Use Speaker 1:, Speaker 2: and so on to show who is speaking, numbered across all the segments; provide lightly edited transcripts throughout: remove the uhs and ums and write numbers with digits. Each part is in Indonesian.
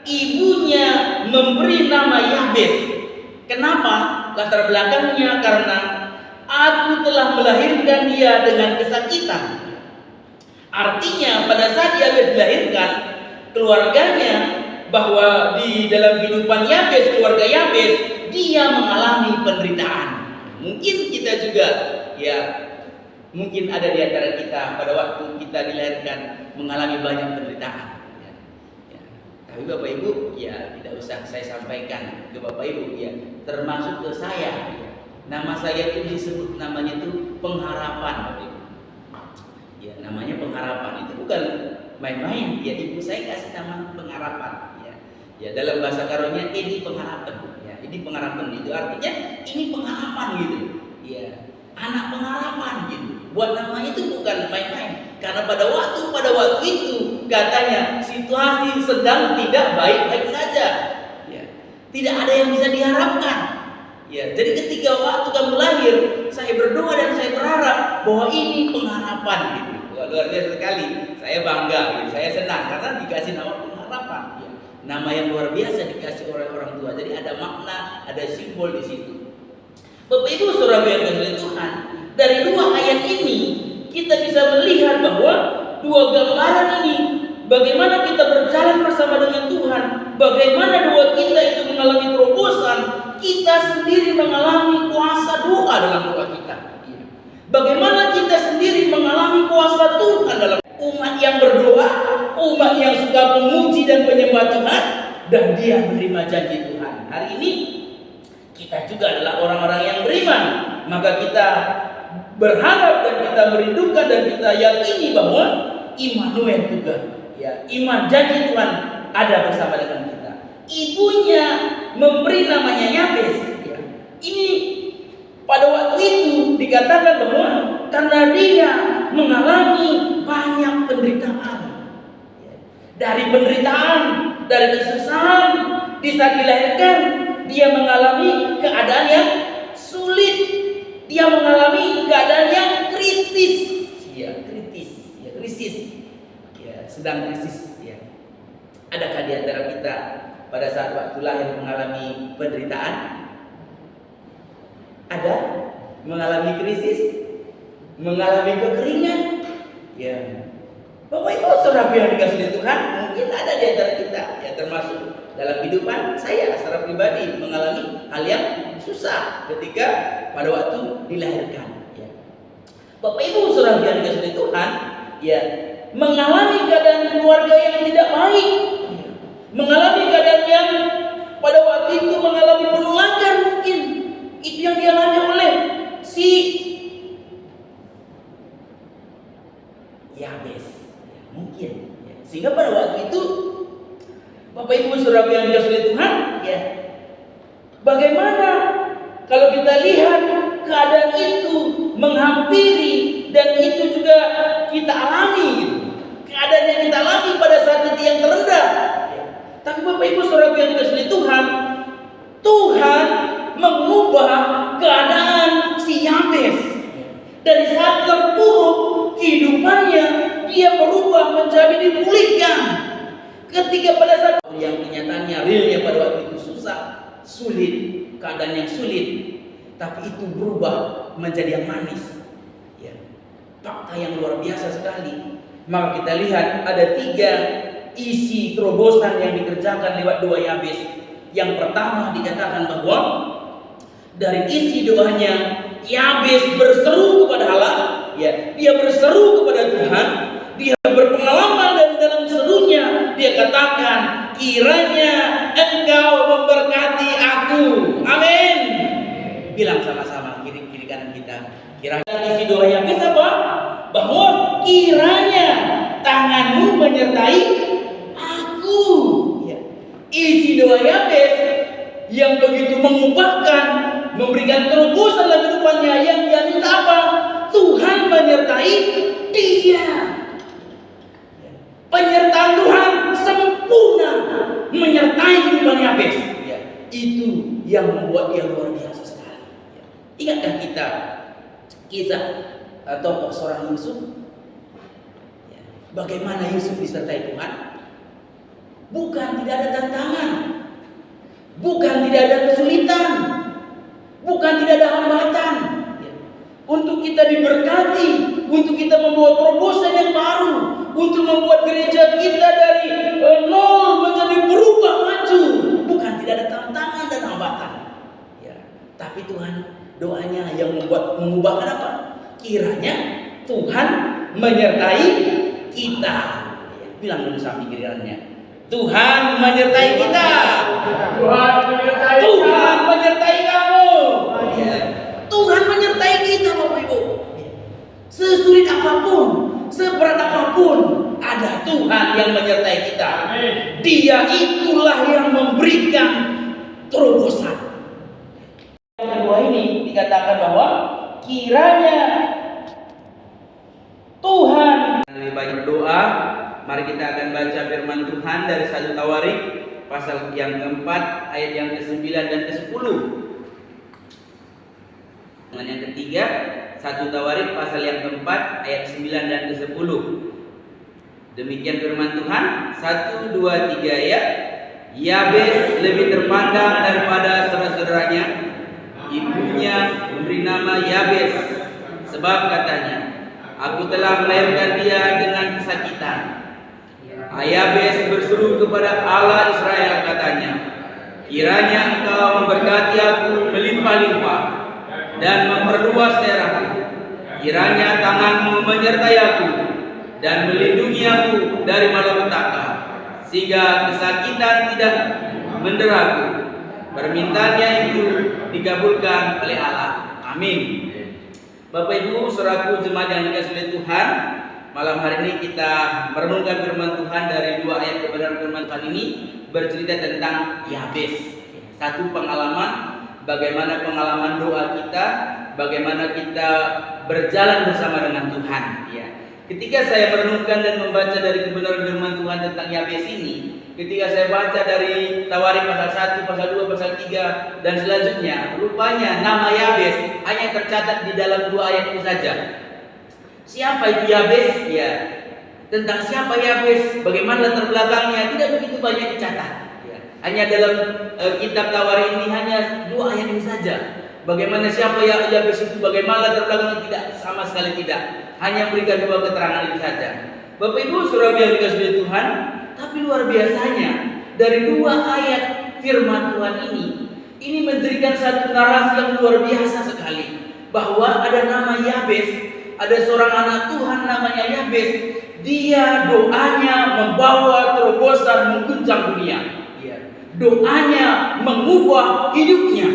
Speaker 1: ibunya memberi nama Yabes. Kenapa? Latar belakangnya karena aku telah melahirkan dia dengan kesakitan. Artinya pada saat Yabes dilahirkan, keluarganya, bahwa di dalam kehidupan Yabes, keluarga Yabes, dia mengalami penderitaan. Mungkin kita juga, ya, mungkin ada di antara kita pada waktu kita dilahirkan mengalami banyak penderitaan. Tapi Bapak Ibu, ya tidak usah saya sampaikan ke Bapak Ibu, ya termasuk ke saya. Ya. Nama saya itu disebut namanya itu pengharapan, Bapak Ibu. Ya namanya pengharapan, itu bukan main-main. Ya ibu saya kasih nama pengharapan. Ya dalam bahasa Karunia ini pengharapan. Ya ini pengharapan itu artinya ini pengharapan gitu. Ya anak pengharapan gitu. Buat namanya itu bukan main-main. Karena pada waktu itu katanya situasi sedang tidak baik-baik saja. Ya. Tidak ada yang bisa diharapkan. Ya, jadi ketika waktu kamu lahir, saya berdoa dan saya berharap bahwa ini pengharapan gitu. Wah, luar biasa sekali. Saya bangga, gitu. Saya senang karena dikasih nama pengharapan. Ya. Nama yang luar biasa dikasih oleh orang tua. Jadi ada makna, ada simbol di situ. Bapak Ibu Saudara yang dikasihi Tuhan, dari dua ayat ini kita bisa melihat bahwa dua gambaran ini bagaimana kita berjalan bersama dengan Tuhan, bagaimana dua kita itu mengalami terobosan, kita sendiri mengalami kuasa doa dalam doa kita. Bagaimana kita sendiri mengalami kuasa Tuhan dalam umat yang berdoa, umat yang suka memuji dan menyembah Tuhan, dan dia menerima janji Tuhan. Hari ini kita juga adalah orang-orang yang beriman, maka kita berharap dan kita merindukan dan kita yakini bahwa Immanuel juga, ya iman janji Tuhan ada bersama dengan kita. Ibunya memberi namanya Yabes. Ya. Ini pada waktu itu dikatakan bahwa karena dia mengalami banyak penderitaan, ya. Dari penderitaan, dari kesusahan, di saat dilahirkan dia mengalami keadaan yang sulit. Dia mengalami keadaan yang kritis, ya kritis, ya krisis, ya sedang krisis. Ya. Adakah di antara kita pada saat waktu lahir mengalami penderitaan? Ada, mengalami krisis, mengalami kekeringan. Ya, Bapak Ibu Saudara yang dikasihi Tuhan, mungkin ada di antara kita, ya termasuk dalam kehidupan saya secara pribadi mengalami hal yang susah ketika pada waktu dilahirkan. Ya. Bapak Ibu Saudara yang dikasihi Tuhan, ya mengalami keadaan keluarga yang tidak baik, ya. Mengalami keadaan yang pada waktu itu mengalami penolakan mungkin itu yang dialami oleh si Yabes, ya, mungkin. Ya. Sehingga pada waktu itu Bapak Ibu Saudara yang dikasihi Tuhan, ya bagaimana kalau kita lihat keadaan itu menghampiri dan itu juga kita alami gitu. Keadaan yang kita alami pada saat itu yang terendah. Ya. Tapi Bapak Ibu Saudara yang dikasihi Tuhan, Tuhan mengubah keadaan si Yabes. Dari saat terpuruk kehidupannya, dia berubah menjadi dipulihkan. Ketika pada saat yang kenyataannya realnya pada waktu itu susah, sulit, keadaan yang sulit, tapi itu berubah menjadi yang manis. Ya. Fakta yang luar biasa sekali. Maka kita lihat ada 3 isi terobosan yang dikerjakan lewat doa Yabes. Yang pertama dikatakan bahwa dari isi doanya Yabes berseru kepada Allah, ya, dia berseru kepada Tuhan, dia berpengalaman dan dalam serunya dia katakan, kiranya Engkau memberkati aku. Amin. Bilang sama-sama kiri kanan kita. Kiranya isi doa Yabes apa? Bahwa kiranya tanganmu menyertai aku. Ya. Isi doa Yabes yang begitu mengubahkan, memberikan terobosan dalam kehidupannya, yang dia minta apa? Tuhan menyertai dia. Penyertaan Tuhan sempurna menyertai kehidupan Yabes. Ya, itu yang membuat dia luar biasa sekali. Ya. Ingatkah kita kisah tokoh seorang Yusuf? Ya. Bagaimana Yusuf disertai Tuhan? bukan tidak ada tantangan, bukan tidak ada kesulitan, bukan tidak ada hambatan. Untuk kita diberkati, untuk kita membuat terobosan yang baru, untuk membuat gereja kita dari nol menjadi berubah maju, bukan tidak ada tantangan dan hambatan. Ya, tapi Tuhan doanya yang mengubahkan apa? Kiranya Tuhan menyertai kita. Ya, bilang dulu sama pikirannya, Tuhan menyertai kita.
Speaker 2: Tuhan menyertai
Speaker 1: Tuhan menyertai kamu. Ya. Tuhan menyertai kita, Bapak Ibu. Sesulit apapun, seberat apapun, ada Tuhan yang menyertai kita. Dia itulah yang memberikan terobosan. Yang kedua ini dikatakan bahwa kiranya Tuhan. Lebih banyak berdoa. Mari kita akan baca firman Tuhan dari 1 Tawarik pasal yang keempat ayat yang ke-9 dan ke-10. Dengan yang ketiga, 1 Tawarik pasal yang keempat ayat 9 dan ke-10. Demikian firman Tuhan. 1, 2, 3 ya. Yabes lebih terpandang daripada saudara-saudaranya. Ibunya memberi nama Yabes, sebab katanya, aku telah melahirkan dia dengan kesakitan. Yabes berseru kepada Allah Israel, katanya, kiranya engkau memberkati aku melimpah-limpah dan memperluas daerahku. Kiranya tanganmu menyertai aku dan melindungi aku dari malapetaka, sehingga kesakitan tidak menderaku. Permintaannya itu dikabulkan oleh Allah. Amin. Bapak Ibu, saudaraku jemaat yang dikasihi oleh Tuhan, malam hari ini kita merenungkan firman Tuhan dari 2 ayat kebenaran firman Tuhan ini bercerita tentang Yabes. Satu pengalaman, bagaimana pengalaman doa kita, bagaimana kita berjalan bersama dengan Tuhan. Ya. Ketika saya merenungkan dan membaca dari kebenaran firman Tuhan tentang Yabes ini, ketika saya baca dari Tawarik pasal 1, pasal 2, pasal 3 dan selanjutnya, rupanya nama Yabes hanya tercatat di dalam 2 ayat itu saja. Siapa itu Yabes? Ya, tentang siapa Yabes, bagaimana latar belakangnya tidak begitu banyak dicatat. Ya. Hanya dalam kitab Tawarik ini hanya 2 ayat ini saja. Bagaimana siapa Yabes itu, bagaimana latar belakangnya, tidak, sama sekali tidak. Hanya memberikan 2 keterangan itu saja. Bapak Ibu saudara yang dikasihi Tuhan, tapi luar biasanya dari 2 ayat firman Tuhan ini menjadikan satu narasi yang luar biasa sekali, bahwa ada nama Yabes, ada seorang anak Tuhan namanya Yabes. Dia doanya membawa terobosan mengguncang dunia. Doanya mengubah hidupnya.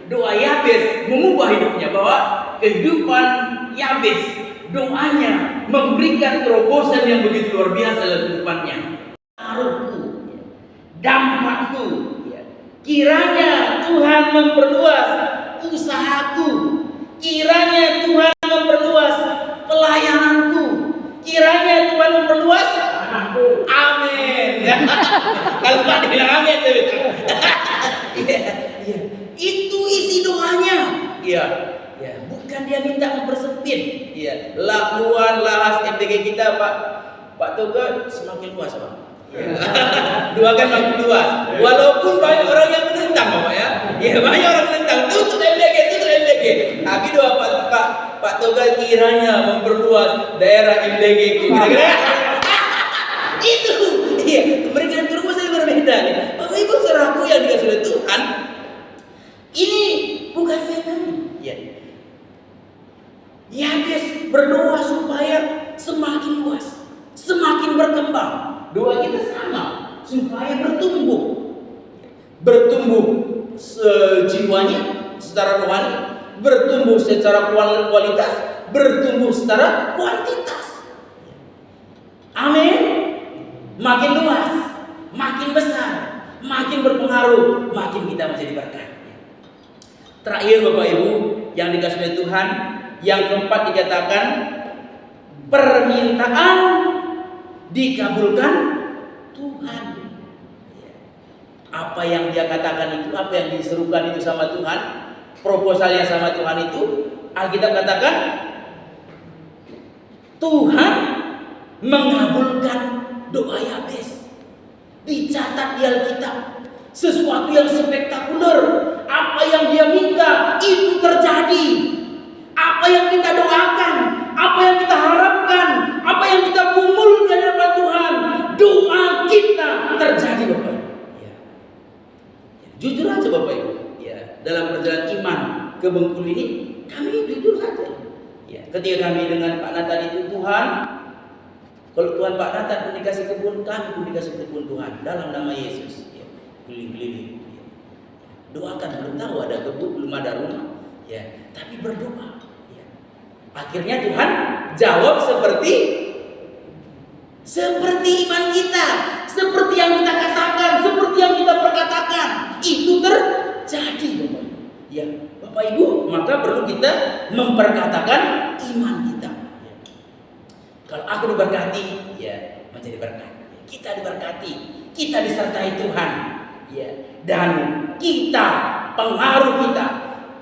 Speaker 1: Doa Yabes mengubah hidupnya, bahwa kehidupan Yabes, doanya memberikan terobosan yang begitu luar biasa dalam kehidupannya. Pengaruhku, dampakku, kiranya Tuhan memperluas usahaku, kiranya Tuhan memperluas pelayananku, kiranya Tuhan memperluas anakku. Amin. Kalau Pak bilang amin, itu isi doanya. Bukan dia minta mempersempit. Luas lahas MTG kita Pak Toga semakin luas, Pak. Doakan makin luas. Walaupun banyak orang yang menentang, Bapak ya. Banyak orang menentang. Tutup MTG. Tapi doa Pak Toga kiranya memperluas daerah MTG. Kira-kira itu. Memberikan terobosan yang berbeda. Bapak Ibu saudaraku yang dikasihi oleh Tuhan, ini bukan mainan. Yabes berdoa supaya semakin luas, semakin berkembang. Doa kita sama, supaya bertumbuh jiwanya secara rohani, bertumbuh secara kualitas, bertumbuh secara kuantitas. Amin. Makin luas, makin besar, makin berpengaruh, makin kita menjadi berkat. Terakhir Bapak Ibu yang dikasihi oleh Tuhan, yang keempat dikatakan permintaan dikabulkan Tuhan. Apa yang dia katakan itu, apa yang diserukan itu sama Tuhan, proposalnya sama Tuhan itu, Alkitab katakan Tuhan mengabulkan doa Yabes. dicatat di Alkitab. Sesuatu yang spektakuler. Apa yang dia minta itu terjadi. Apa yang kita doakan, apa yang kita harapkan, apa yang kita kumpulkan di hadapan Tuhan, doa kita terjadi, Bapak Ibu. Ya. Jujur aja Bapak Ibu. Ya, dalam perjalanan iman ke Bengkulu ini, kami jujur saja. Ya, ketika kami dengan Pak Nathan itu Tuhan, kalau Tuhan Pak Nathan pun dikasih kebun, kami pun dikasih kebun Tuhan dalam nama Yesus. Ya, keliling-keliling. Ya. Doakan, belum tahu ada kebun, belum ada rumah. Ya, tapi berdoa. Ya. Akhirnya Tuhan jawab seperti iman kita, seperti yang kita katakan, seperti yang kita perkatakan, itu terjadi, Bapak Ibu. Ya, Bapak Ibu, maka perlu kita memperkatakan iman kita. Ya. Kalau aku diberkati, ya menjadi berkat. Kita diberkati, kita disertai Tuhan, ya, dan kita, pengaruh kita,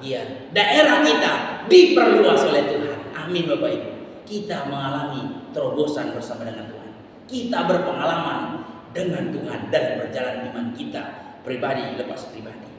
Speaker 1: ya, daerah kita diperluas oleh Tuhan. Amin Bapak Ibu. Kita mengalami terobosan bersama dengan Tuhan. Kita berpengalaman dengan Tuhan dalam perjalanan iman kita pribadi lepas pribadi.